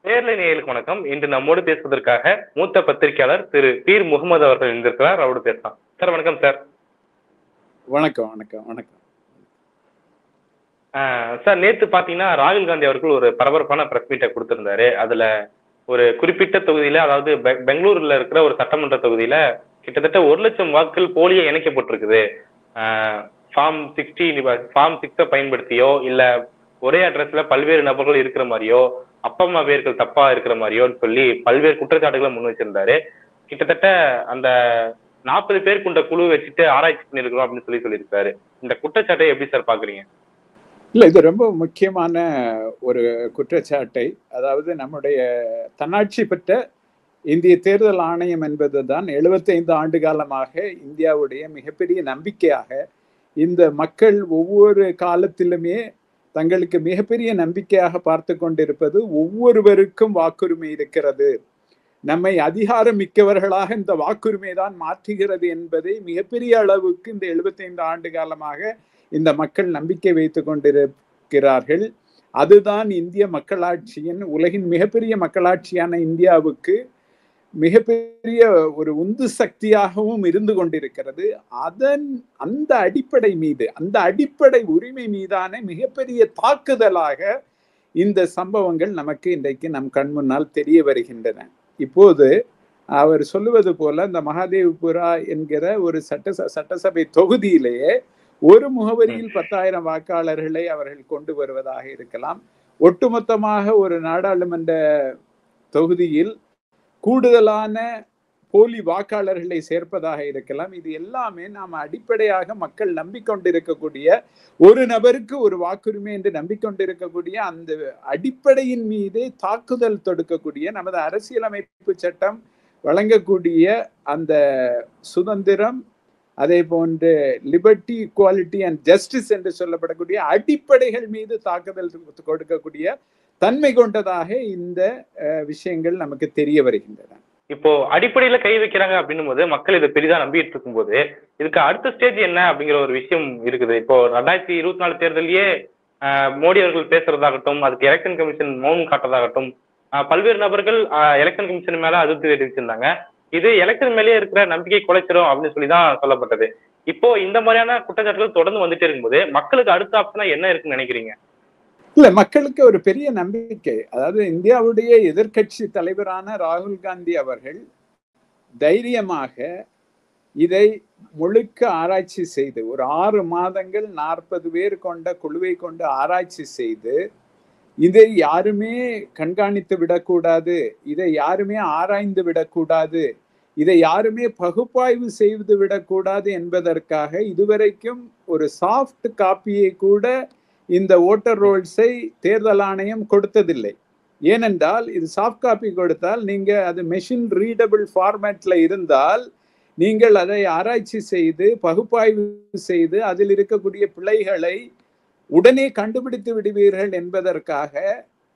நேர்லை நேயர்களுக்கு வணக்கம். இன்று நம்மோடு பேசுவதற்காக மூத்த பத்திரிகையாளர் திரு பீர் முகமது அவர்கள் இருந்திருக்கிறார். அவரோடு பேசலாம். சார் வணக்கம் சார். வணக்கம் வணக்கம் வணக்கம். சார், நேத்து பாத்தீங்கன்னா ராகுல் காந்தி அவர்கள் ஒரு பரபரப்பான பிரஸ் மீட்டை கொடுத்திருந்தாரு. அதுல ஒரு குறிப்பிட்ட தொகுதியில, அதாவது பெங்களூர்ல இருக்கிற ஒரு சட்டமன்ற தொகுதியில கிட்டத்தட்ட 1,00,000 வாக்குகள் போலியா இணைக்கப்பட்டிருக்குது. ஃபார்ம் 6 பயன்படுத்தியோ இல்ல ஒரே அட்ரஸ்ல பல்வேறு நபர்கள் இருக்கிற மாதிரியோ, அப்பா அம்மா பேர்கள் தப்பா இருக்கிற மாதிரியோன்னு சொல்லி பல்வேறு குற்றச்சாட்டுகளை முன் வச்சிருந்தாரு. கிட்டத்தட்ட அந்த 40 பேர் கொண்ட குழு வச்சுட்டு ஆராய்ச்சி பண்ணிருக்கிறோம் அப்படின்னு சொல்லியிருக்காரு. இந்த குற்றச்சாட்டை எப்படி சார் பாக்குறீங்க? இல்ல, இது ரொம்ப முக்கியமான ஒரு குற்றச்சாட்டை. அதாவது நம்முடைய தன்னாட்சி பெற்ற இந்திய தேர்தல் ஆணையம் என்பதுதான் 75 ஆண்டு காலமாக இந்தியாவுடைய மிகப்பெரிய நம்பிக்கையாக, இந்த மக்கள் ஒவ்வொரு காலத்திலுமே தங்களுக்கு மிகப்பெரிய நம்பிக்கையாக பார்த்து கொண்டிருப்பது ஒவ்வொருவருக்கும் வாக்குரிமை இருக்கிறது, நம்மை அதிகாரம் மிக்கவர்களாக இந்த வாக்குரிமை தான் மாற்றுகிறது என்பதை மிகப்பெரிய அளவுக்கு இந்த 75 ஆண்டு காலமாக இந்த மக்கள் நம்பிக்கை வைத்துக் கொண்டிருக்கிறார்கள். அதுதான் இந்திய மக்களாட்சியின், உலகின் மிகப்பெரிய மக்களாட்சியான இந்தியாவுக்கு மிகப்பெரிய ஒரு உந்து சக்தியாகவும் இருந்து கொண்டிருக்கிறது. அந்த அடிப்படை மீது, அந்த அடிப்படை உரிமை மீதான மிகப்பெரிய தாக்குதலாக இந்த சம்பவங்கள் நமக்கு இன்றைக்கு நம் கண் முன்னால் தெரிய வருகின்றன. இப்போது அவர் சொல்லுவது போல இந்த மகாதேவ்புரா என்கிற ஒரு சட்டசபை தொகுதியிலேயே ஒரு முகவரியில் 10,000 வாக்காளர்களை அவர்கள் கொண்டு வருவதாக இருக்கலாம். ஒட்டுமொத்தமாக ஒரு நாடாளுமன்ற தொகுதியில் கூடுதலான போலி வாக்காளர்களை சேர்ப்பதாக இருக்கலாம். இது எல்லாமே நாம் அடிப்படையாக மக்கள் நம்பிக்கொண்டிருக்கக்கூடிய, ஒரு நபருக்கு ஒரு வாக்குரிமை என்று நம்பிக்கொண்டிருக்கக்கூடிய அந்த அடிப்படையின் மீதே தாக்குதல் தொடுக்கக்கூடிய, நமது அரசியலமைப்பு சட்டம் வழங்கக்கூடிய அந்த சுதந்திரம், அதே போன்று லிபர்ட்டி, ஈக்குவாலிட்டி அண்ட் ஜஸ்டிஸ் என்று சொல்லப்படக்கூடிய அடிப்படைகள் மீது தாக்குதல் கொடுக்கக்கூடிய தன்மை கொண்டதாக இந்த விஷயங்கள் நமக்கு தெரிய வருகின்றன. இப்போ அடிப்படையில கை வைக்கிறாங்க அப்படின்னும் போது மக்கள் இதை பெரிதா நம்பிட்டு இருக்கும் போது இதுக்கு அடுத்த ஸ்டேஜ் என்ன அப்படிங்கிற ஒரு விஷயம் இருக்குது. இப்போ 2024 தேர்தலையே மோடி அவர்கள் பேசுறதாகட்டும், அதுக்கு எலெக்ஷன் கமிஷன் மௌனம் காட்டுறதாகட்டும், பல்வேறு நபர்கள் எலெக்ஷன் கமிஷன் மேல அதிருப்தி தெரிவிச்சிருந்தாங்க. இது எலெக்ஷன் மேலேயே இருக்கிற நம்பிக்கை குலைச்சிரும் அப்படின்னு சொல்லிதான் சொல்லப்பட்டது. இப்போ இந்த மாதிரியான குற்றச்சாட்டுகள் தொடர்ந்து வந்துட்டே இருக்கும்போது மக்களுக்கு அடுத்த ஆப்ஷனா என்ன இருக்குன்னு நினைக்கிறீங்க? இல்ல, மக்களுக்கு ஒரு பெரிய நம்பிக்கை. அதாவது இந்தியாவுடைய எதிர்கட்சி தலைவரான ராகுல் காந்தி அவர்கள் தைரியமாக இதை முழுக்க ஆராய்ச்சி செய்து, ஒரு 6 மாதங்கள் 40 பேர் கொண்ட குழுவை கொண்டு ஆராய்ச்சி செய்து, இதை யாருமே கண்காணித்து விடக்கூடாது, இதை யாருமே ஆராய்ந்து விடக்கூடாது, இதை யாருமே பகுப்பாய்வு செய்து விடக்கூடாது என்பதற்காக இதுவரைக்கும் ஒரு சாஃப்ட் காப்பியை கூட இந்த ஓட்டர் ரோல்ஸை தேர்தல் ஆணையம் கொடுத்ததில்லை. ஏனென்றால் இது சாஃப்ட் காப்பி கொடுத்தால், நீங்க அது மெஷின் ரீடபிள் ஃபார்மேட்ல இருந்தால் நீங்கள் அதை ஆராய்ச்சி செய்து பகுப்பாய்வு செய்து அதில் இருக்கக்கூடிய பிழைகளை உடனே கண்டுபிடித்து விடுவீர்கள் என்பதற்காக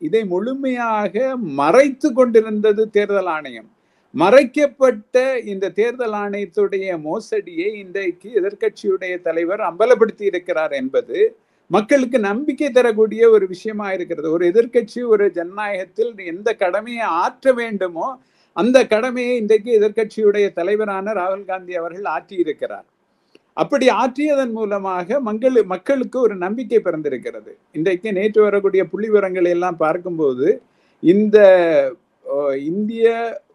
இதை முழுமையாக மறைத்து கொண்டிருந்தது தேர்தல் ஆணையம். மறைக்கப்பட்ட இந்த தேர்தல் ஆணையத்துடைய மோசடியை இன்றைக்கு எதிர்கட்சியுடைய தலைவர் அம்பலப்படுத்தி இருக்கிறார் என்பது மக்களுக்கு நம்பிக்கை தரக்கூடிய ஒரு விஷயமா இருக்கிறது. ஒரு எதிர்கட்சி ஒரு ஜனநாயகத்தில் எந்த கடமையை ஆற்ற வேண்டுமோ அந்த கடமையை இன்றைக்கு எதிர்கட்சியுடைய தலைவரான ராகுல் காந்தி அவர்கள் ஆற்றி இருக்கிறார். அப்படி ஆற்றியதன் மூலமாக மக்களுக்கு ஒரு நம்பிக்கை பிறந்திருக்கிறது. இன்றைக்கு நேற்று வரக்கூடிய புள்ளி விவரங்களை எல்லாம் பார்க்கும்போது இந்த இந்திய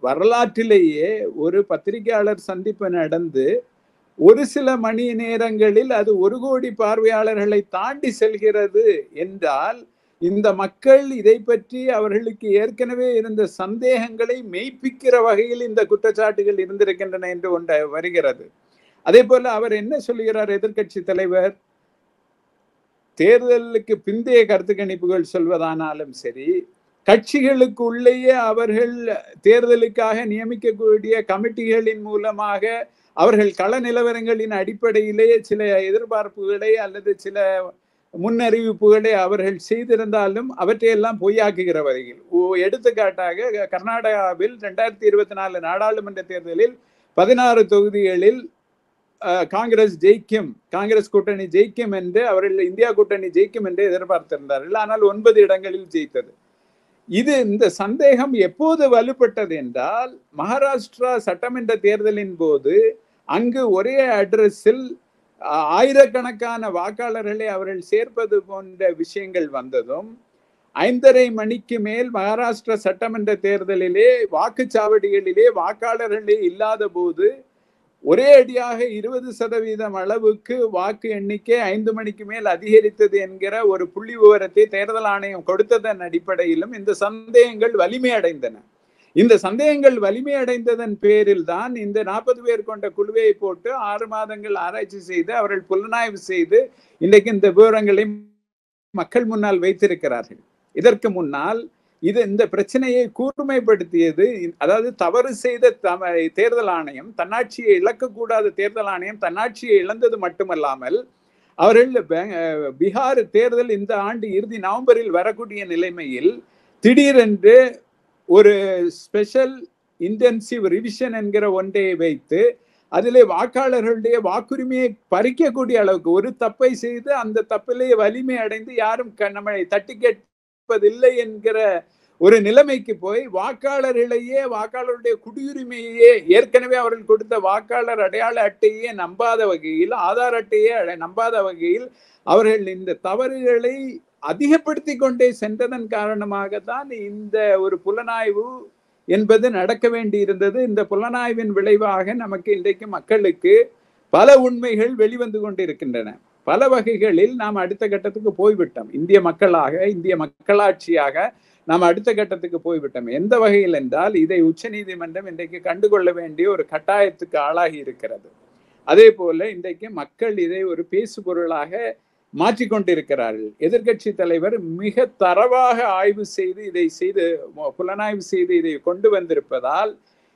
வரலாற்றிலேயே ஒரு பத்திரிகையாளர் சந்திப்பு நடந்து ஒரு சில மணி நேரங்களில் அது 1 கோடி பார்வையாளர்களை தாண்டி செல்கிறது என்றால், இந்த மக்கள் இதை பற்றி அவர்களுக்கு ஏற்கனவே இருந்த சந்தேகங்களை மெய்ப்பிக்கிற வகையில் இந்த குற்றச்சாட்டுகள் இருந்திருக்கின்றன என்று ஒன்று வருகிறது. அதே போல அவர் என்ன சொல்லுகிறார் எதிர்கட்சி தலைவர்? தேர்தலுக்கு பிந்தைய கருத்து கணிப்புகள் சொல்வதானாலும் சரி, கட்சிகளுக்கு உள்ளேயே அவர்கள் தேர்தலுக்காக நியமிக்கக்கூடிய கமிட்டிகளின் மூலமாக அவர்கள் கள நிலவரங்களின் அடிப்படையிலே சில எதிர்பார்ப்புகளை அல்லது சில முன்னறிவிப்புகளை அவர்கள் செய்திருந்தாலும் அவற்றையெல்லாம் பொய்யாக்குகிற வகையில், எடுத்துக்காட்டாக கர்நாடகாவில் 2024 நாடாளுமன்ற தேர்தலில் 16 தொகுதிகளில் காங்கிரஸ் கூட்டணி ஜெயிக்கும் என்று அவர்கள், இந்தியா கூட்டணி ஜெயிக்கும் என்று எதிர்பார்த்திருந்தார்கள். ஆனால் 9 இடங்களில் ஜெயித்தது. இந்த சந்தேகம் எப்போது வலுப்பட்டது என்றால், மகாராஷ்டிரா சட்டமன்ற தேர்தலின் போது அங்கு ஒரே அட்ரஸில் ஆயிரக்கணக்கான வாக்காளர்களை அவர்கள் சேர்ப்பது போன்ற விஷயங்கள் வந்ததும், 5:30 மணிக்கு மேல் மகாராஷ்டிரா சட்டமன்ற தேர்தலிலே வாக்குச்சாவடிகளிலே வாக்காளர்களே இல்லாத போது ஒரே அடியாக 20% அளவுக்கு வாக்கு எண்ணிக்கை 5 மணிக்கு மேல் அதிகரித்தது என்கிற ஒரு புள்ளி விவரத்தை தேர்தல் ஆணையம் கொடுத்ததன் அடிப்படையிலும் இந்த சந்தேகங்கள் வலிமை அடைந்தன. இந்த சந்தேகங்கள் வலிமை அடைந்ததன் பேரில் தான் இந்த 40 பேர் கொண்ட குழுவை போட்டு 6 மாதங்கள் ஆராய்ச்சி செய்து அவர்கள் புலனாய்வு செய்து இன்றைக்கு இந்த விவரங்களை மக்கள் முன்னால் வைத்திருக்கிறார்கள். இதற்கு முன்னால் இந்த பிரச்சனையை கூர்மைப்படுத்தியது, அதாவது தவறு செய்த தேர்தல் ஆணையம், தன்னாட்சியை இழக்கக்கூடாத தேர்தல் ஆணையம் தன்னாட்சியை இழந்தது மட்டுமல்லாமல் அவர்கள் பீகார் தேர்தல் இந்த ஆண்டு இறுதி நவம்பரில் வரக்கூடிய நிலைமையில் திடீரென்று ஒரு ஸ்பெஷல் இன்டென்சிவ் ரிவிஷன் என்கிற ஒன்றை வைத்து அதிலே வாக்காளர்களுடைய வாக்குரிமையை பறிக்கக்கூடிய அளவுக்கு ஒரு தப்பை செய்து அந்த தப்பிலே வலிமை அடைந்து யாரும் நம்மளை தட்டி கேட்பதில்லை என்கிற ஒரு நிலைமைக்கு போய் வாக்காளர்களையே, வாக்காளருடைய குடியுரிமையே, ஏற்கனவே அவர்கள் கொடுத்த வாக்காளர் அடையாள அட்டையே நம்பாத வகையில், ஆதார் அட்டையே நம்பாத வகையில் அவர்கள் இந்த தவறுகளை அதிகப்படுத்தி கொண்டே சென்றதன் காரணமாகத்தான் இந்த ஒரு புலனாய்வு என்பது நடக்க வேண்டி இருந்தது. இந்த புலனாய்வின் விளைவாக நமக்கு இன்றைக்கு மக்களுக்கு பல உண்மைகள் வெளிவந்து கொண்டிருக்கின்றன. பல வகைகளில் நாம் அடுத்த கட்டத்துக்கு போய்விட்டோம். இந்திய மக்களாக, இந்திய மக்களாட்சியாக நாம் அடுத்த கட்டத்துக்கு போய்விட்டோம். எந்த வகையில் என்றால், இதை உச்ச நீதிமன்றம் இன்றைக்கு கண்டுகொள்ள வேண்டிய ஒரு கட்டாயத்துக்கு ஆளாகி இருக்கிறது. அதே போல இன்றைக்கு மக்கள் இதை ஒரு பேசு பொருளாக மாற்றிக்கொண்டிருக்கிறார்கள். எதிர்கட்சி தலைவர் மிக தரவாக ஆய்வு செய்து புலனாய்வு செய்து இதை கொண்டு வந்திருப்பதால்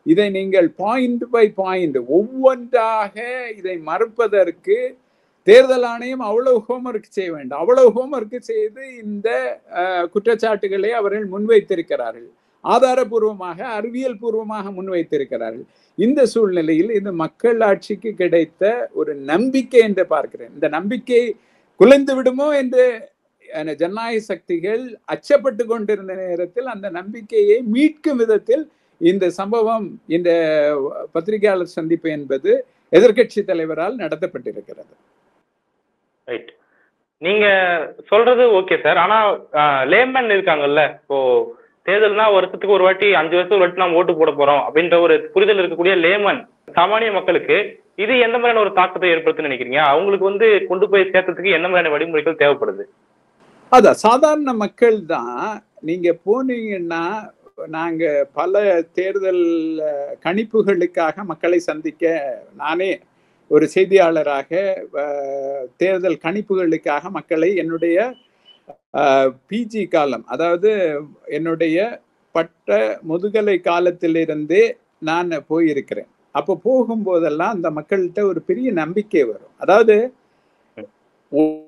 இதை நீங்கள் பாயிண்ட் பை பாயிண்ட் ஒவ்வொன்றாக இதை மறுப்பதற்கு தேர்தல் ஆணையம் அவ்வளவு ஹோம்ஒர்க் செய்ய வேண்டும். அவ்வளவு ஹோம்ஒர்க் செய்து இந்த குற்றச்சாட்டுகளை அவர்கள் முன்வைத்திருக்கிறார்கள். ஆதாரபூர்வமாக, அறிவியல் பூர்வமாக முன்வைத்திருக்கிறார்கள். இந்த சூழ்நிலையில் இந்த மக்கள் ஆட்சிக்கு கிடைத்த ஒரு நம்பிக்கை என்று பார்க்கிறேன். இந்த நம்பிக்கை குலைந்து விடுமோ என்று ஜனநாயக சக்திகள் அச்சப்பட்டு கொண்டிருந்த நேரத்தில் அந்த நம்பிக்கையை மீட்கும் விதத்தில் இந்த சம்பவம், இந்த பத்திரிகையாளர் சந்திப்பு என்பது எதிர்கட்சி தலைவரால் நடத்தப்பட்டிருக்கிறது. ரைட், நீங்க சொல்றது ஓகே சார். ஆனா லேமன் இருக்காங்கல்ல, இப்போ தேர்தல்னா வருஷத்துக்கு ஒரு வாட்டி, 5 வருஷத்துக்கு ஒரு வாட்டி நாம் ஓட்டு போட போறோம் அப்படின்ற ஒரு புரிதல் இருக்கக்கூடிய லேமன் சாமானிய மக்களுக்கு இது எந்த மாதிரியான ஒரு தாக்கத்தை ஏற்படுத்துன்னு நினைக்கிறீங்க? அவங்களுக்கு கொண்டு போய் சேர்த்ததுக்கு என்ன மாதிரியான வழிமுறைகள் தேவைப்படுது? அதான் சாதாரண மக்கள் தான். நீங்க போனீங்கன்னா, நாங்க பல தேர்தல் கணிப்புகளுக்காக மக்களை சந்திக்க, நானே ஒரு செய்தியாளராக தேர்தல் கணிப்புகளுக்காக மக்களை என்னுடைய பிஜி காலம், அதாவது என்னுடைய பட்ட முதுகலை காலத்திலிருந்தே நான் போயிருக்கிறேன். அப்போ போகும்போதெல்லாம் அந்த மக்கள்கிட்ட ஒரு பெரிய நம்பிக்கை வரும். அதாவது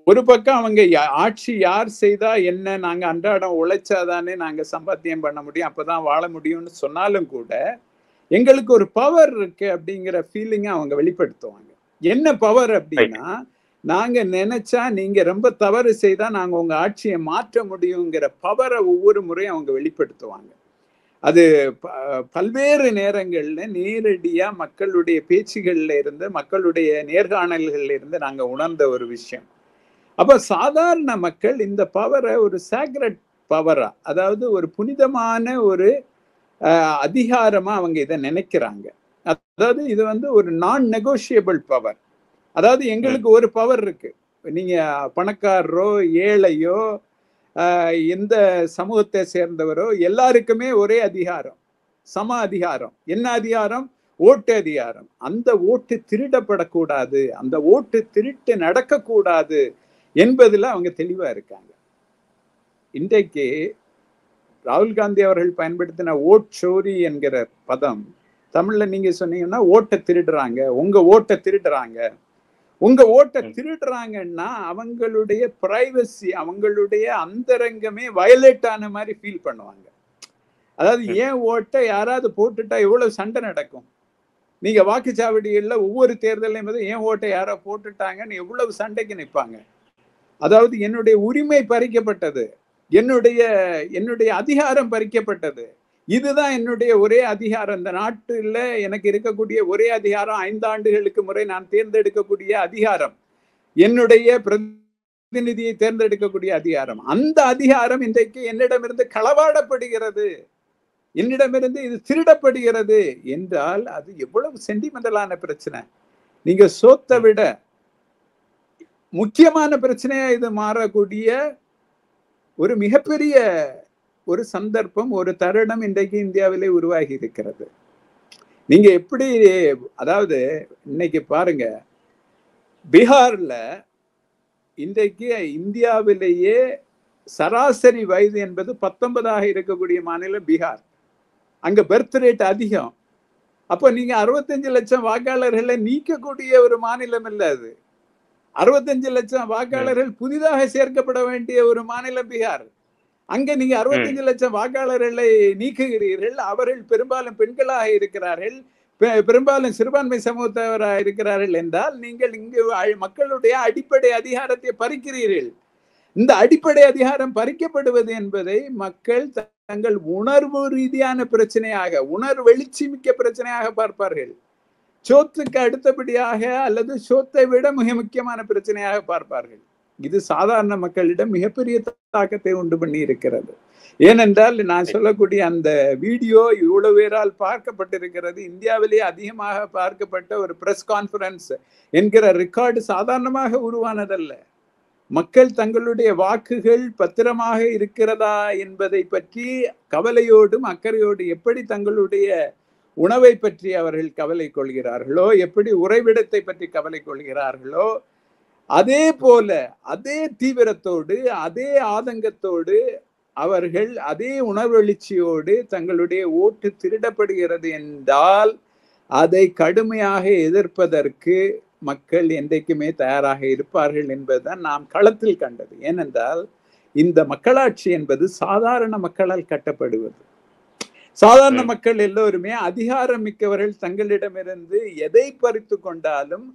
ஒரு பக்கம் அவங்க ஆட்சி யார் செய்தா என்ன, நாங்க அன்றாடம் உழைச்சாதானே நாங்க சம்பாத்தியம் பண்ண முடியும், அப்பதான் வாழ முடியும்னு சொன்னாலும் கூட எங்களுக்கு ஒரு பவர் இருக்கு அப்படிங்கிற ஃபீலிங்க அவங்க வெளிப்படுத்துவாங்க. என்ன பவர் அப்படின்னா, நாங்க நினைச்சா நீங்க ரொம்ப தவறு செய்தா நாங்க உங்க ஆட்சியை மாற்ற முடியுங்கிற பவரை ஒவ்வொரு முறையும் அவங்க வெளிப்படுத்துவாங்க. அது பல்வேறு நேரங்கள்ல நேரடியா மக்களுடைய பேச்சுகள்ல இருந்து, மக்களுடைய நேர்காணல்கள்ல இருந்து நாங்க உணர்ந்த ஒரு விஷயம். அப்ப சாதாரண மக்கள் இந்த பவரை ஒரு சாக்ரெட் பவரா, அதாவது ஒரு புனிதமான ஒரு அதிகாரமா அவங்க இதை நினைக்கிறாங்க. அதாவது இது ஒரு நான் நெகோஷியபிள் பவர். அதாவது எங்களுக்கு ஒரு பவர் இருக்கு, நீங்க பணக்காரரோ ஏழையோ எந்த சமூகத்தை சேர்ந்தவரோ எல்லாருக்குமே ஒரே அதிகாரம், சம அதிகாரம். என்ன அதிகாரம்? ஓட்டு அதிகாரம். அந்த ஓட்டு திருடப்படக்கூடாது, அந்த ஓட்டு திருட்டு நடக்கக்கூடாது என்பதுல அவங்க தெளிவா இருக்காங்க. இன்றைக்கு ராகுல் காந்தி அவர்கள் பயன்படுத்தின ஓட் சோரி என்கிற பதம் தமிழ்ல நீங்க சொன்னீங்கன்னா, ஓட்டை திருடுறாங்க, உங்க ஓட்டை திருடுறாங்க. உங்க ஓட்டை திருடுறாங்கன்னா அவங்களுடைய பிரைவசி, அவங்களுடைய அந்தரங்கமே வயலேட் ஆன மாதிரி ஃபீல் பண்ணுவாங்க. அதாவது ஏன் ஓட்டை யாராவது போட்டுட்டா எவ்வளவு சண்டை நடக்கும். நீங்க வாக்குச்சாவடிகள்ல ஒவ்வொரு தேர்தலையும் ஏன் ஓட்டை யாரோ போட்டுட்டாங்கன்னு எவ்வளவு சண்டைக்கு நிற்பாங்க. அதாவது என்னுடைய உரிமை பறிக்கப்பட்டது, என்னுடைய அதிகாரம் பறிக்கப்பட்டது. இதுதான் என்னுடைய ஒரே அதிகாரம். இந்த நாட்டில் எனக்கு இருக்கக்கூடிய ஒரே அதிகாரம் 5 ஆண்டுகளுக்கு முறை நான் தேர்ந்தெடுக்கக்கூடிய அதிகாரம், என்னுடைய பிரதிநிதியை தேர்ந்தெடுக்கக்கூடிய அதிகாரம். அந்த அதிகாரம் இன்றைக்கு என்னிடமிருந்து களவாடப்படுகிறது, என்னிடமிருந்து இது திருடப்படுகிறது என்றால் அது எவ்வளவு சென்டிமெண்டலான பிரச்சனை. நீங்க சோத்தை விட முக்கியமான பிரச்சனையா இது மாறக்கூடிய ஒரு மிகப்பெரிய ஒரு சந்தர்ப்பம், ஒரு தருணம் இன்றைக்கு இந்தியாவிலே உருவாகி இருக்கிறது. நீங்க எப்படி, அதாவது இன்னைக்கு பாருங்க, பீகார்ல இன்றைக்கு இந்தியாவிலேயே சராசரி வயது என்பது 19 இருக்கக்கூடிய மாநிலம் பீகார். அங்க பர்த் ரேட் அதிகம். அப்போ நீங்க 65 லட்சம் வாக்காளர்களை நீக்கக்கூடிய ஒரு மாநிலம் இல்ல அது. 65 லட்சம் வாக்காளர்கள் புதிதாக சேர்க்கப்பட வேண்டிய ஒரு மாநிலம் பீகார். அங்க நீங்க 65 லட்சம் வாக்காளர்களை நீக்குகிறீர்கள். அவர்கள் பெரும்பாலும் பெண்களாக இருக்கிறார்கள், பெரும்பாலும் சிறுபான்மை சமூகத்தவராக இருக்கிறார்கள் என்றால் நீங்கள் இங்கு மக்களுடைய அடிப்படை அதிகாரத்தை பறிக்கிறீர்கள். இந்த அடிப்படை அதிகாரம் பறிக்கப்படுவது என்பதை மக்கள் தங்கள் உணர்வு ரீதியான பிரச்சனையாக, உணர்வெழுச்சி மிக்க பிரச்சனையாக பார்ப்பார்கள். சோத்துக்கு அடுத்தபடியாக அல்லது சோத்தை விட மிக முக்கியமான பிரச்சனையாக பார்ப்பார்கள். இது சாதாரண மக்களிடம் மிகப்பெரிய தாக்கத்தை உண்டு பண்ணி இருக்கிறது. ஏனென்றால் நான் சொல்லக்கூடிய அந்த வீடியோ இவ்வளவு பேரால் பார்க்கப்பட்டிருக்கிறது. இந்தியாவிலேயே அதிகமாக பார்க்கப்பட்ட ஒரு பிரஸ் கான்ஃபரன்ஸ் என்கிற ரெக்கார்டு சாதாரணமாக உருவானதல்ல. மக்கள் தங்களுடைய வாக்குகள் பத்திரமாக இருக்கிறதா என்பதை பற்றி கவலையோடும் அக்கறையோடு எப்படி தங்களுடைய உணவை பற்றி அவர்கள் கவலை கொள்கிறார்களோ, எப்படி உறைவிடத்தை பற்றி கவலை கொள்கிறார்களோ, அதே போல அதே தீவிரத்தோடு அதே ஆதங்கத்தோடு அவர்கள் அதே உணர்வெழுச்சியோடு தங்களுடைய ஓட்டு திருடப்படுகிறது என்றால் அதை கடுமையாக எதிர்ப்பதற்கு மக்கள் என்றைக்குமே தயாராக இருப்பார்கள் என்பதுதான் நாம் களத்தில் கண்டது. ஏனென்றால் இந்த மக்களாட்சி என்பது சாதாரண மக்களால் கட்டப்படுவது. சாதாரண மக்கள் எல்லோருமே அதிகாரம் மிக்கவர்கள் தங்களிடமிருந்து எதை பறித்து கொண்டாலும்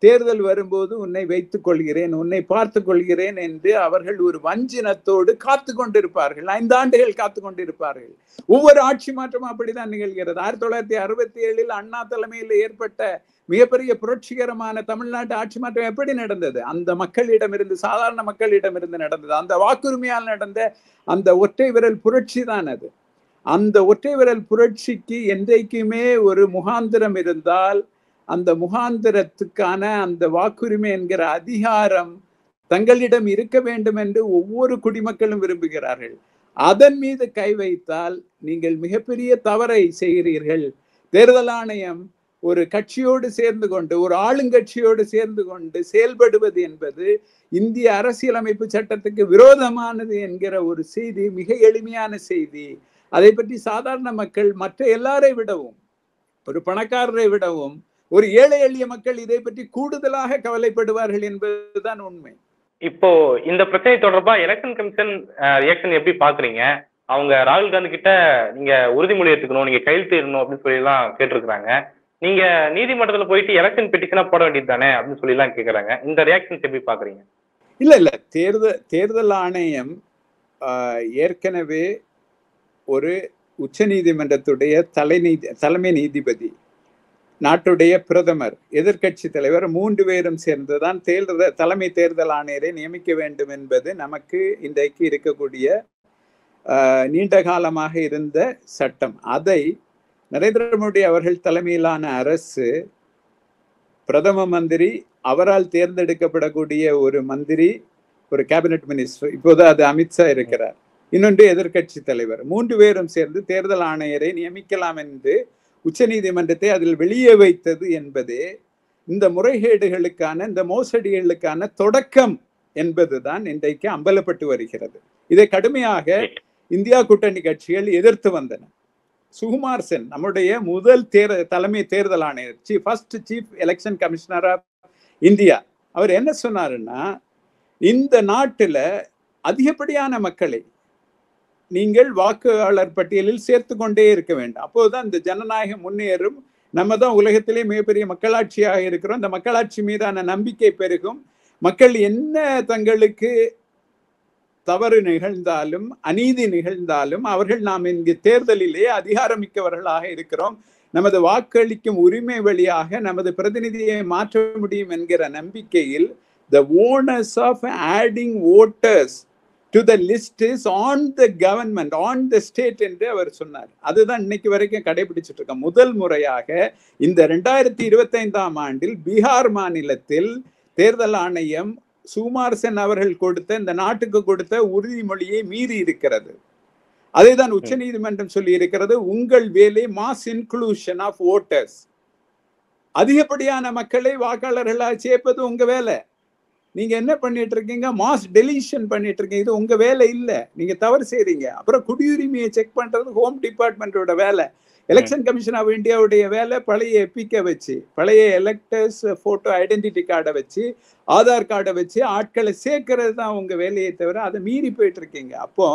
தேர்தல் வரும்போது உன்னை வைத்துக் கொள்கிறேன், உன்னை பார்த்து கொள்கிறேன் என்று அவர்கள் ஒரு வஞ்சினத்தோடு காத்து கொண்டிருப்பார்கள். 5 ஆண்டுகள் காத்து கொண்டிருப்பார்கள். ஒவ்வொரு ஆட்சி மாற்றமும் அப்படிதான் நிகழ்கிறது. 1967 அண்ணா தலைமையில் ஏற்பட்ட மிகப்பெரிய புரட்சிகரமான தமிழ்நாட்டு ஆட்சி மாற்றம் எப்படி நடந்தது? அந்த மக்களிடமிருந்து, சாதாரண மக்களிடமிருந்து நடந்தது. அந்த வாக்குரிமையால் நடந்த அந்த ஒற்றை விரல் புரட்சி தான் அது. அந்த ஒற்றை விரல் புரட்சிக்கு என்றைக்குமே ஒரு முகாந்திரம் இருந்தால் அந்த முகாந்திரத்துக்கான அந்த வாக்குரிமை என்கிற அதிகாரம் தங்களிடம் இருக்க வேண்டும் என்று ஒவ்வொரு குடிமக்களும் விரும்புகிறார்கள். அதன் மீது கை வைத்தால் நீங்கள் மிகப்பெரிய தவறை செய்கிறீர்கள். தேர்தல் ஆணையம் ஒரு கட்சியோடு சேர்ந்து கொண்டு, ஒரு ஆளுங்கட்சியோடு சேர்ந்து கொண்டு செயல்படுவது என்பது இந்திய அரசியலமைப்பு சட்டத்துக்கு விரோதமானது என்கிற ஒரு செய்தி மிக எளிமையான செய்தி. அதை பற்றி சாதாரண மக்கள் மற்ற எல்லாரை விடவும், ஒரு பணக்காரரை விடவும், ஒரு ஏழை எளிய மக்கள் இதை பற்றி கூடுதலாக கவலைப்படுவார்கள் என்பதுதான் உண்மை. இப்போ இந்த பிரச்சனை தொடர்பா எலெக்ஷன் கமிஷன் ரியாக்ஷன் எப்படி பாக்குறீங்க? அவங்க ராகுல் காந்தி கிட்ட நீங்க உறுதிமொழி எடுத்துக்கணும், நீங்க கையெழுத்து இடணும் அப்படின்னு சொல்லி எல்லாம் கேட்டிருக்கிறாங்க. நீங்க நீதிமன்றத்துல போயிட்டு எலெக்ஷன் பெட்டிஷனா போட வேண்டியது தானே அப்படின்னு சொல்லி எல்லாம் கேட்கறாங்க. இந்த ரியாக்ஷன் எப்படி பாக்குறீங்க? இல்ல தேர்தல் ஆணையம் ஏற்கனவே ஒரு உச்ச நீதிமன்றத்துடைய தலைமை நீதிபதி, நாட்டுடைய பிரதமர், எதிர்கட்சி தலைவர் 3 பேரும் சேர்ந்துதான் தலைமை தேர்தல் ஆணையரை நியமிக்க வேண்டும் என்பது நமக்கு இன்றைக்கு இருக்கக்கூடிய நீண்ட காலமாக இருந்த சட்டம். அதை நரேந்திர மோடி அவர்கள் தலைமையிலான அரசு, பிரதம மந்திரி, அவரால் தேர்ந்தெடுக்கப்படக்கூடிய ஒரு மந்திரி, ஒரு கேபினட் மினிஸ்டர், இப்போது அது அமித்ஷா இருக்கிறார், இன்னொன்று எதிர்கட்சி தலைவர், 3 பேரும் சேர்ந்து தேர்தல் ஆணையரை நியமிக்கலாம் என்று உச்ச நீதிமன்றத்தை அதில் வெளியே வைத்தது என்பதே இந்த முறைகேடுகளுக்கான, இந்த மோசடிகளுக்கான தொடக்கம் என்பதுதான் இன்றைக்கு அம்பலப்பட்டு வருகிறது. இதை கடுமையாக இந்தியா கூட்டணி கட்சிகள் எதிர்த்து வந்தன. சுகுமார் சென், நம்முடைய முதல் தலைமை தேர்தல் ஆணையர், first chief election commissioner of India, அவர் என்ன சொன்னாருன்னா, இந்த நாட்டில் அதிகப்படியான மக்களை நீங்கள் வாக்காளர் பட்டியலில் சேர்த்து கொண்டே இருக்க வேண்டும். அப்போதுதான் இந்த ஜனநாயகம் முன்னேறும். நம்ம தான் உலகத்திலே மிகப்பெரிய மக்களாட்சியாக இருக்கிறோம். இந்த மக்களாட்சி மீதான நம்பிக்கை பெருகும். மக்கள் என்ன தங்களுக்கு தவறு நிகழ்ந்தாலும் அநீதி நிகழ்ந்தாலும் அவர்கள் நாம் இங்கு தேர்தலிலே அதிகாரமிக்கவர்களாக இருக்கிறோம், நமது வாக்களிக்கும் உரிமை வழியாக நமது பிரதிநிதியை மாற்ற முடியும் என்கிற நம்பிக்கையில் the onus of adding voters to the list is on the government, on the state என்று அவர் சொன்னார். அதுதான் இன்னைக்கு வரைக்கும் கடைபிடிச்சிட்டு இருக்கோம். முதல் முறையாக இந்த 2025ஆம் ஆண்டில் பீகார் மாநிலத்தில் தேர்தல் ஆணையம் சுகுமார் சென் அவர்கள் கொடுத்த இந்த நாட்டுக்கு கொடுத்த உறுதிமொழியை மீறி இருக்கிறது. அதைதான் உச்ச நீதிமன்றம் சொல்லி இருக்கிறது, உங்கள் வேலை மாஸ் இன்க்ளூஷன் ஆஃப் ஓட்டர்ஸ், அதிகப்படியான மக்களை வாக்காளர்களாக சேர்ப்பது உங்க வேலை. நீங்க என்ன பண்ணிட்டு இருக்கீங்க, மாஸ் டெலிஷன் பண்ணிட்டு இருக்கீங்க, இது உங்க வேலை இல்ல, நீங்க தவறு செய்றீங்க. அப்புறம் குடியுரிமையை செக் பண்றது ஹோம் டிபார்ட்மெண்டோட வேலை. எலெக்ஷன் கமிஷன் ஆஃப் இந்தியாவுடைய வேலை பழைய எப்பிக்கை வச்சு, பழைய எலக்டர்ஸ் போட்டோ ஐடென்டிட்டி கார்டை வச்சு, ஆதார் கார்டை வச்சு ஆட்களை சேர்க்கறது தான் உங்க வேலையை தவிர அதை மீறி போயிட்டு இருக்கீங்க. அப்போ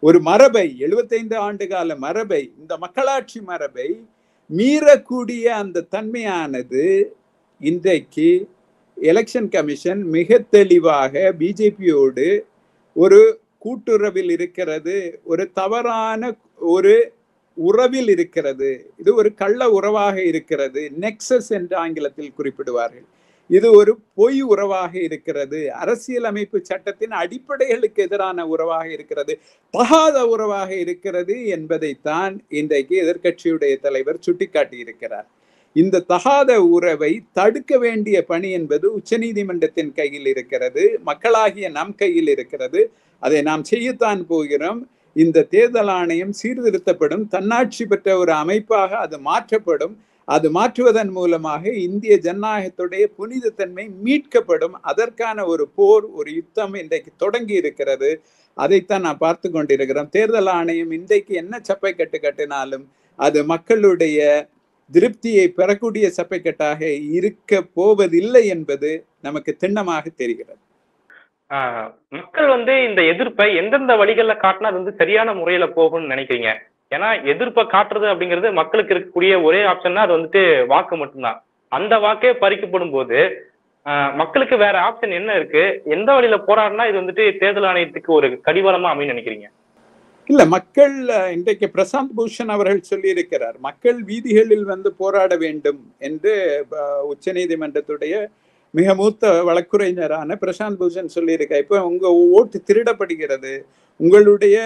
ஒரு மரபை, 75 ஆண்டு கால மரபை, இந்த மக்களாட்சி மரபை மீறக்கூடிய அந்த தன்மையானது இன்றைக்கு எலெக்ஷன் கமிஷன் மிக தெளிவாக பிஜேபியோடு ஒரு கூட்டுறவில் இருக்கிறது, ஒரு தவறான ஒரு உறவில் இருக்கிறது, இது ஒரு கள்ள உறவாக இருக்கிறது, நெக்சஸ் என்று ஆங்கிலத்தில் குறிப்பிடுவார்கள். இது ஒரு பொய் உறவாக இருக்கிறது, அரசியல் அமைப்பு சட்டத்தின் அடிப்படைகளுக்கு எதிரான உறவாக இருக்கிறது, தகாத உறவாக இருக்கிறது என்பதைத்தான் இன்றைக்கு எதிர்க்கட்சியுடைய தலைவர் சுட்டிக்காட்டி இருக்கிறார். இந்த தகாத உறவை தடுக்க வேண்டிய பணி என்பது உச்சநீதிமன்றத்தின் கையில் இருக்கிறது, மக்களாகிய நம் கையில் இருக்கிறது. அதை நாம் செய்யத்தான் போகிறோம். இந்த தேர்தல் ஆணையம் சீர்திருத்தப்படும், தன்னாட்சி பெற்ற ஒரு அமைப்பாக அது மாற்றப்படும். அது மாற்றுவதன் மூலமாக இந்திய ஜனநாயகத்துடைய புனிதத்தன்மை மீட்கப்படும். அதற்கான ஒரு போர், ஒரு யுத்தம் இன்றைக்கு தொடங்கி இருக்கிறது. அதைத்தான் நான் பார்த்து கொண்டிருக்கிறோம். தேர்தல் ஆணையம் இன்றைக்கு என்ன சப்பை கட்டு கட்டினாலும் அது மக்களுடைய திருப்தியை பெறக்கூடிய சப்பைக்கட்டாக இருக்க போவதில்லை என்பது நமக்கு திண்ணமாக தெரிகிறது. மக்கள் இந்த எதிர்ப்பை எந்தெந்த வழிகளில் காட்டினா அது சரியான முறையில போகும்னு நினைக்கிறீங்க? ஏன்னா எதிர்ப்பை காட்டுறது அப்படிங்கிறது மக்களுக்கு இருக்கக்கூடிய ஒரே ஆப்ஷன்னா அது வாக்கு மட்டும்தான். அந்த வாக்கே பறிக்கப்படும் போது மக்களுக்கு வேற ஆப்ஷன் என்ன இருக்கு? எந்த வழியில போராடினா இது தேர்தல் ஆணையத்துக்கு ஒரு கடிவாளமா அமைன்னு நினைக்கிறீங்க? இல்ல, மக்கள் இன்றைக்கு பிரசாந்த் பூஷன் அவர்கள் சொல்லி இருக்கிறார், மக்கள் வீதிகளில் போராட வேண்டும் என்று உச்ச நீதிமன்றத்துடைய மிக மூத்த வழக்குரைஞரான பிரசாந்த் பூஷன் சொல்லியிருக்க. இப்ப உங்க ஓட்டு திருடப்படுகிறது, உங்களுடைய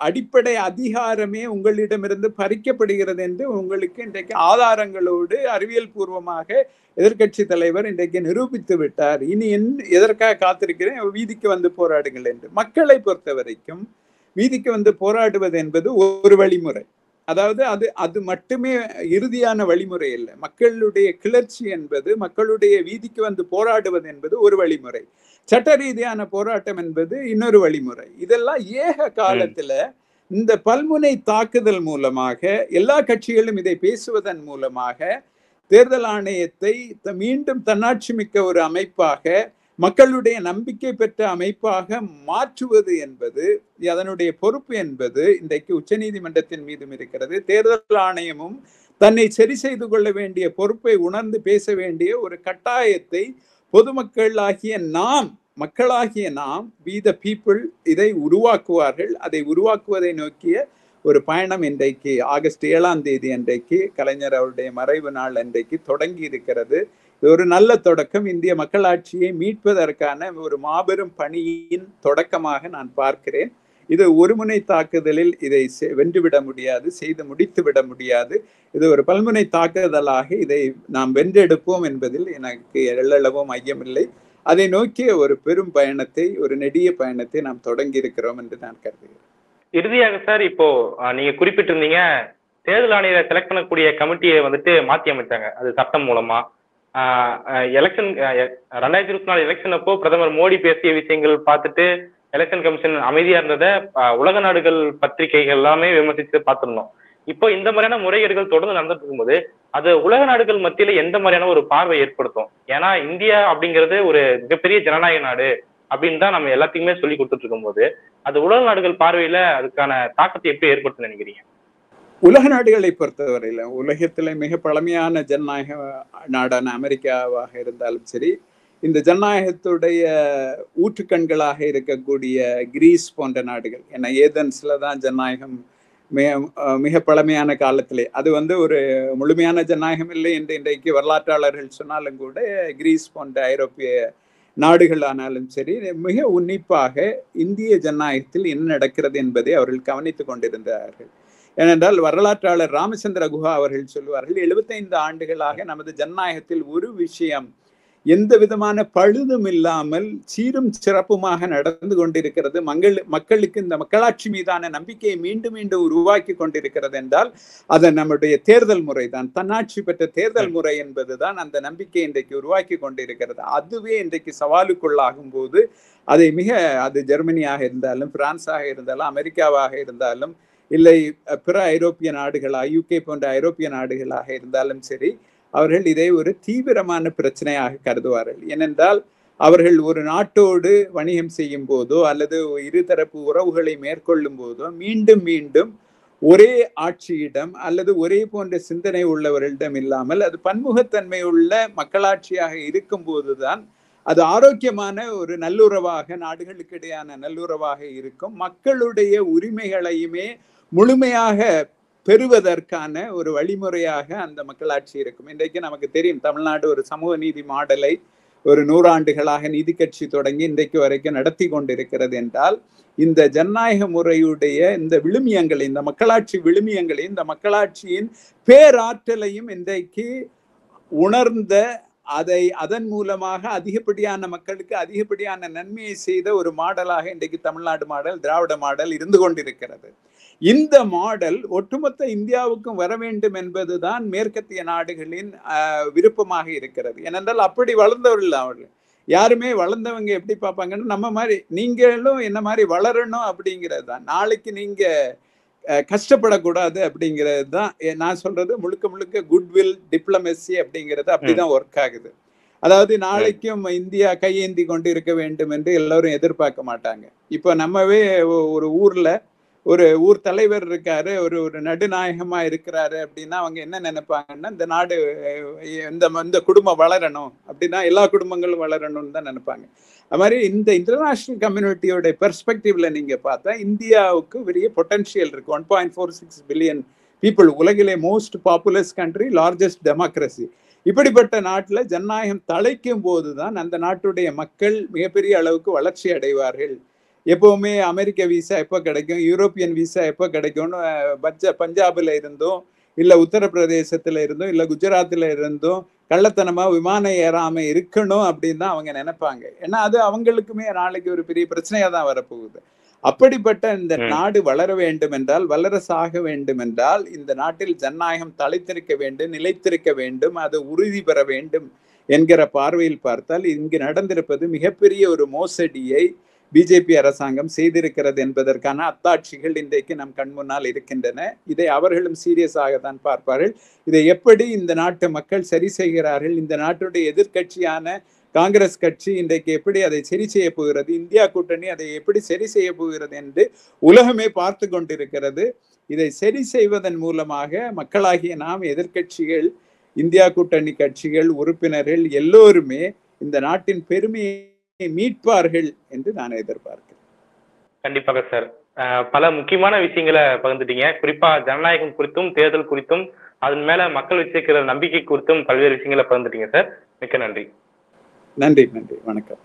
அடிப்படை அதிகாரமே உங்களிடமிருந்து பறிக்கப்படுகிறது என்று உங்களுக்கு இன்றைக்கு ஆதாரங்களோடு அறிவியல் பூர்வமாக எதிர்கட்சி தலைவர் இன்றைக்கு நிரூபித்து விட்டார். இனி எதற்காக காத்திருக்கிறேன், வீதிக்கு போராடுங்கள் என்று. மக்களை பொறுத்த வரைக்கும் வீதிக்கு போராடுவது என்பது ஒரு வழிமுறை. அதாவது அது மட்டுமே இறுதியான வழிமுறை இல்லை. மக்களுடைய கிளர்ச்சி என்பது, மக்களுடைய வீதிக்கு போராடுவது என்பது ஒரு வழிமுறை. சட்ட ரீதியான போராட்டம் என்பது இன்னொரு வழிமுறை. இதெல்லாம் ஏக காலத்துல இந்த பல்முனை தாக்குதல் மூலமாக, எல்லா கட்சிகளும் இதை பேசுவதன் மூலமாக தேர்தல் ஆணையத்தை மீண்டும் தன்னாட்சி மிக்க ஒரு அமைப்பாக, மக்களுடைய நம்பிக்கை பெற்ற அமைப்பாக மாற்றுவது என்பது, அதனுடைய பொறுப்பு என்பது இன்றைக்கு உச்ச நீதிமன்றத்தின் மீதும் இருக்கிறது. தேர்தல் ஆணையமும் தன்னை சரி செய்து கொள்ள வேண்டிய பொறுப்பை உணர்ந்து பேச வேண்டிய ஒரு கட்டாயத்தை பொதுமக்களாகிய நாம், மக்களாகிய நாம், we the people இதை உருவாக்குவார்கள். அதை உருவாக்குவதை நோக்கிய ஒரு பயணம் இன்றைக்கு ஆகஸ்ட் 7ஆம் தேதி அன்றைக்கு, கலைஞர் அவருடைய மறைவு நாள் அன்றைக்கு தொடங்கி இருக்கிறது. இது ஒரு நல்ல தொடக்கம். இந்திய மக்களாட்சியை மீட்பதற்கான ஒரு மாபெரும் பணியின் தொடக்கமாக நான் பார்க்கிறேன். இது ஒருமுனை தாக்குதலில் இதை வென்றுவிட முடியாது, செய்து முடித்து விட முடியாது. இது ஒரு பல்முனை தாக்குதலாக இதை நாம் வென்றெடுப்போம் என்பதில் எனக்கு எள்ளளவும் ஐயமில்லை. அதை நோக்கிய ஒரு பெரும் பயணத்தை, ஒரு நெடிய பயணத்தை நாம் தொடங்கி இருக்கிறோம் என்று நான் கருதுகிறேன். இறுதியாக சார், இப்போ நீங்க குறிப்பிட்டிருந்தீங்க தேர்தல் ஆணையரை செலக்ட் பண்ணக்கூடிய கமிட்டியை மாற்றி அமைச்சாங்க, அது சட்டம் மூலமா. எலெக்ஷன் 2024 எலெக்ஷன் அப்போ பிரதமர் மோடி பேசிய விஷயங்கள் பார்த்துட்டு எலெக்ஷன் கமிஷன் அமைதியா இருந்ததை உலக நாடுகள் பத்திரிகைகள் எல்லாமே விமர்சித்து பார்த்திருந்தோம். இப்போ இந்த மாதிரியான முறைகேடுகள் தொடர்ந்து நடந்துட்டு இருக்கும்போது அது உலக நாடுகள் மத்தியில எந்த மாதிரியான ஒரு பார்வை ஏற்படுத்தும்? ஏன்னா இந்தியா அப்படிங்கிறது ஒரு மிகப்பெரிய ஜனநாயக நாடு அப்படின்னு தான் நம்ம எல்லாத்தையுமே சொல்லி கொடுத்துட்டு இருக்கும் போது அது உலக நாடுகள் பார்வையில அதுக்கான தாக்கத்தை எப்படி ஏற்படுத்துன்னு நினைக்கிறீங்க? உலக நாடுகளை பொறுத்தவரையில உலகத்துல மிக பழமையான ஜனநாயக நாடான அமெரிக்காவாக இருந்தாலும் சரி, இந்த ஜனநாயகத்துடைய ஊற்றுக்கண்களாக இருக்கக்கூடிய கிரீஸ் போன்ற நாடுகள், ஏன்னா ஏதென்ஸ்ல தான் ஜனநாயகம் மிக பழமையான காலத்திலே, அது ஒரு முழுமையான ஜனநாயகம் இல்லை என்று இன்றைக்கு வரலாற்றாளர்கள் சொன்னாலும் கூட, கிரீஸ் போன்ற ஐரோப்பிய நாடுகள் ஆனாலும் சரி, மிக உன்னிப்பாக இந்திய ஜனநாயகத்தில் என்ன நடக்கிறது என்பதை அவர்கள் கவனித்துக் கொண்டிருந்தார்கள். ஏனென்றால் வரலாற்றாளர் ராமச்சந்திர குஹா அவர்கள் சொல்லுவார்கள், 75 ஆண்டுகளாக நமது ஜனநாயகத்தில் ஒரு விஷயம் எந்த விதமான பழுதும் இல்லாமல் சீரும் சிறப்புமாக நடந்து கொண்டிருக்கிறது, மக்களுக்கு இந்த மக்களாட்சி மீதான நம்பிக்கையை மீண்டும் மீண்டும் உருவாக்கி கொண்டிருக்கிறது என்றால் அது நம்முடைய தேர்தல் முறை தான். தன்னாட்சி பெற்ற தேர்தல் முறை என்பதுதான் அந்த நம்பிக்கை இன்றைக்கு உருவாக்கி கொண்டிருக்கிறது. அதுவே இன்றைக்கு சவாலுக்குள்ளாகும் போது அது ஜெர்மனியாக இருந்தாலும், பிரான்ஸாக இருந்தாலும், அமெரிக்காவாக இருந்தாலும், இல்லை பிற ஐரோப்பிய நாடுகளாக, யூகே போன்ற ஐரோப்பிய நாடுகளாக இருந்தாலும் சரி, அவர்கள் இதை ஒரு தீவிரமான பிரச்சனையாக கருதுவார்கள். ஏனென்றால் அவர்கள் ஒரு நாட்டோடு வணிகம் செய்யும் போதோ அல்லது இருதரப்பு உறவுகளை மேற்கொள்ளும் போதோ மீண்டும் மீண்டும் ஒரே ஆட்சியிடம் அல்லது ஒரே போன்ற சிந்தனை உள்ளவர்களிடம் இல்லாமல் அது பன்முகத்தன்மை உள்ள மக்களாட்சியாக இருக்கும் போதுதான் அது ஆரோக்கியமான ஒரு நல்லுறவாக, நாடுகளுக்கு இடையான நல்லுறவாக இருக்கும். மக்களுடைய உரிமைகளையுமே முழுமையாக பெறுவதற்கான ஒரு வழிமுறையாக அந்த மக்களாட்சி இருக்கும். இன்றைக்கு நமக்கு தெரியும், தமிழ்நாடு ஒரு சமூக நீதி மாடலை ஒரு 100 ஆண்டுகளாக நீதி கட்சி தொடங்கி இன்றைக்கு வரைக்கும் நடத்தி கொண்டிருக்கிறது என்றால், இந்த ஜனநாயக முறையுடைய இந்த விழுமியங்களை, இந்த மக்களாட்சி விழுமியங்களை, இந்த மக்களாட்சியின் பேராற்றலையும் இன்றைக்கு உணர்ந்த, அதன் மூலமாக அதிகப்படியான மக்களுக்கு அதிகப்படியான நன்மையை செய்த ஒரு மாடலாக இன்றைக்கு தமிழ்நாடு மாடல், திராவிட மாடல் இருந்து கொண்டிருக்கிறது. இந்த மாடல் ஒட்டுமொத்த இந்தியாவுக்கும் வர வேண்டும் என்பதுதான் மேற்கத்திய நாடுகளின் விருப்பமாக இருக்கிறது. ஏனென்றால் அப்படி வளர்ந்தவர்கள் அவர்கள் யாருமே, வளர்ந்தவங்க எப்படி பார்ப்பாங்கன்னா, நம்ம மாதிரி நீங்களும் என்ன மாதிரி வளரணும் அப்படிங்கிறது தான். நாளைக்கு நீங்க கஷ்டப்படக்கூடாது அப்படிங்கிறது தான் நான் சொல்றது. முழுக்க முழுக்க குட்வில் டிப்ளமசி அப்படிங்கிறது அப்படிதான் ஒர்க் ஆகுது. அதாவது நாளைக்கும் இந்தியா கையேந்தி கொண்டு இருக்க வேண்டும் என்று எல்லாரும் எதிர்பார்க்க மாட்டாங்க. இப்போ நம்மவே ஒரு ஊர்ல ஒரு ஊர் தலைவர் இருக்காரு, ஒரு நடுநாயகமா இருக்கிறாரு அப்படின்னா அவங்க என்ன நினைப்பாங்கன்னா, இந்த நாடு இந்த குடும்பம் வளரணும் அப்படின்னா எல்லா குடும்பங்களும் வளரணும்னு தான் நினைப்பாங்க. அது மாதிரி இந்த இன்டர்நேஷனல் கம்யூனிட்டியோட பெர்ஸ்பெக்டிவ்ல நீங்க பார்த்தா இந்தியாவுக்கு பெரிய பொட்டன்ஷியல் இருக்கு. 1.46 பில்லியன் பீப்புள், உலகிலே most populous country, largest democracy. இப்படிப்பட்ட நாட்டுல ஜனநாயகம் தழைக்கும் போதுதான் அந்த நாட்டுடைய மக்கள் மிகப்பெரிய அளவுக்கு வளர்ச்சி அடைவார்கள். எப்பவுமே அமெரிக்க விசா எப்போ கிடைக்கும், யூரோப்பியன் விசா எப்போ கிடைக்கும்னு பஞ்சாப்ல இருந்தும், இல்லை உத்தரப்பிரதேசத்துல இருந்தும், இல்லை குஜராத்ல இருந்தும் கள்ளத்தனமா விமானம் ஏறாம இருக்கணும் அப்படின்னு தான் அவங்க நினைப்பாங்க. ஏன்னா அது அவங்களுக்குமே நாளைக்கு ஒரு பெரிய பிரச்சனையா தான் வரப்போகுது. அப்படிப்பட்ட இந்த நாடு வளர வேண்டும் என்றால், வல்லரசாக வேண்டும் என்றால், இந்த நாட்டில் ஜனநாயகம் தலைத்திருக்க வேண்டும், நிலைத்திருக்க வேண்டும், அது உறுதி பெற வேண்டும் என்கிற பார்வையில் பார்த்தால் இங்கு நடந்திருப்பது மிகப்பெரிய ஒரு மோசடியை பிஜேபி அரசாங்கம் செய்திருக்கிறது என்பதற்கான அத்தாட்சிகள் இன்றைக்கு நம் கண் முன்னால் இருக்கின்றன. இதை அவர்களும் சீரியஸாக தான் பார்ப்பார்கள். இதை எப்படி இந்த நாட்டு மக்கள் சரி செய்கிறார்கள், இந்த நாட்டுடைய எதிர்கட்சியான காங்கிரஸ் கட்சி இன்றைக்கு எப்படி அதை சரி செய்ய போகிறது, இந்தியா கூட்டணி அதை எப்படி சரி செய்ய போகிறது என்று உலகமே பார்த்து கொண்டிருக்கிறது. இதை சரி செய்வதன் மூலமாக மக்களாகிய நாம், எதிர்கட்சிகள், இந்தியா கூட்டணி கட்சிகள், உறுப்பினர்கள் எல்லோருமே இந்த நாட்டின் பெருமையை மீட்பார்கள் என்று நான் எதிர்பார்க்கிறேன். கண்டிப்பாக சார். பல முக்கியமான விஷயங்களை பகிர்ந்துட்டீங்க. குறிப்பா ஜனநாயகம் குறித்தும், தேர்தல் குறித்தும், அதன் மேல மக்கள் வச்சிருக்கிற நம்பிக்கை குறித்தும் பல்வேறு விஷயங்களை பகிர்ந்துட்டீங்க சார். மிக்க நன்றி. நன்றி. வணக்கம்.